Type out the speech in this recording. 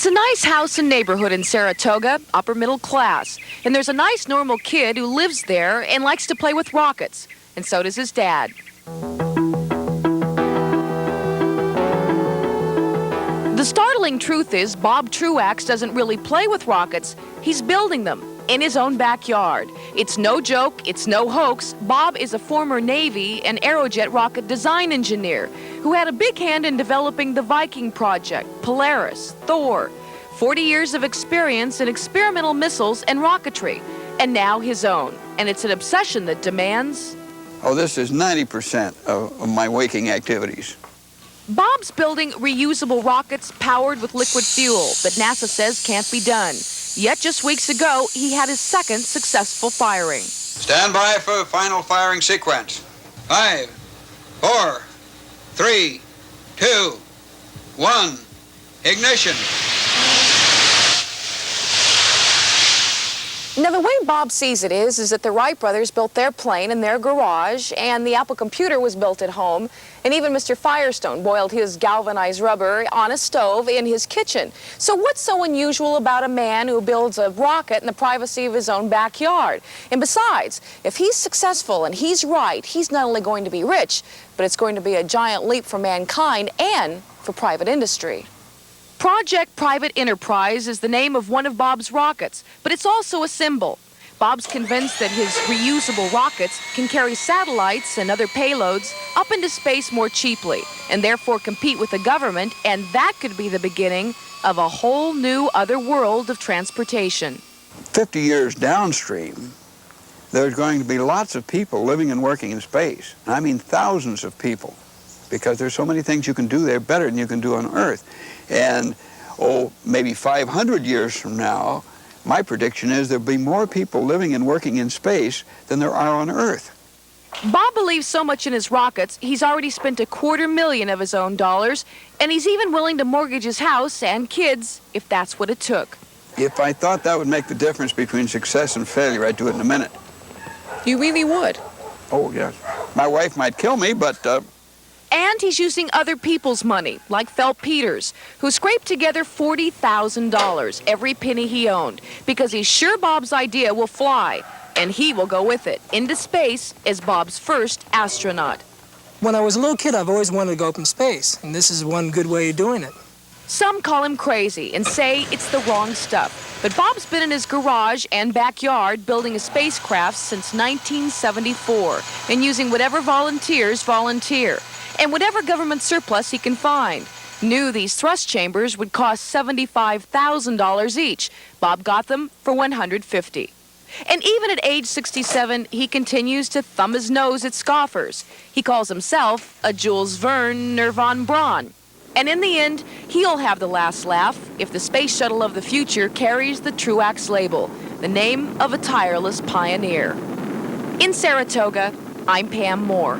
It's a nice house and neighborhood in Saratoga, upper middle class. And there's a nice normal kid who lives there and likes to play with rockets. And so does his dad. The startling truth is Bob Truax doesn't really play with rockets. He's building them in his own backyard. It's no joke, it's no hoax. Bob is a former Navy and Aerojet rocket design engineer who had a big hand in developing the Viking project, Polaris, Thor. 40 years of experience in experimental missiles and rocketry, and now his own. And it's an obsession that demands... Oh, this is 90% of my waking activities. Bob's building reusable rockets powered with liquid fuel that NASA says can't be done. Yet just weeks ago, he had his second successful firing. Stand by for final firing sequence. 5, 4, 3, 2, 1, ignition. Now, the way Bob sees it is that the Wright brothers built their plane in their garage, and the Apple computer was built at home, and even Mr. Firestone boiled his galvanized rubber on a stove in his kitchen. So what's so unusual about a man who builds a rocket in the privacy of his own backyard? And besides, if he's successful and he's right, he's not only going to be rich, but it's going to be a giant leap for mankind and for private industry. Project Private Enterprise is the name of one of Bob's rockets, but it's also a symbol. Bob's convinced that his reusable rockets can carry satellites and other payloads up into space more cheaply, and therefore compete with the government, and that could be the beginning of a whole new other world of transportation. 50 years downstream, there's going to be lots of people living and working in space. I mean thousands of people, because there's so many things you can do there better than you can do on Earth. And, maybe 500 years from now, my prediction is there'll be more people living and working in space than there are on Earth. Bob believes so much in his rockets, he's already spent $250,000 of his own dollars, and he's even willing to mortgage his house and kids if that's what it took. If I thought that would make the difference between success and failure, I'd do it in a minute. You really would? Oh, yes. My wife might kill me, but... And he's using other people's money, like Felt Peters, who scraped together $40,000, every penny he owned, because he's sure Bob's idea will fly, and he will go with it, into space as Bob's first astronaut. When I was a little kid, I've always wanted to go up in space, and this is one good way of doing it. Some call him crazy and say it's the wrong stuff, but Bob's been in his garage and backyard building a spacecraft since 1974, and using whatever volunteers volunteer, and whatever government surplus he can find. Knew these thrust chambers would cost $75,000 each. Bob got them for $150,000. And even at age 67, he continues to thumb his nose at scoffers. He calls himself a Jules Verne or von Braun. And in the end, he'll have the last laugh if the space shuttle of the future carries the Truax label, the name of a tireless pioneer. In Saratoga, I'm Pam Moore.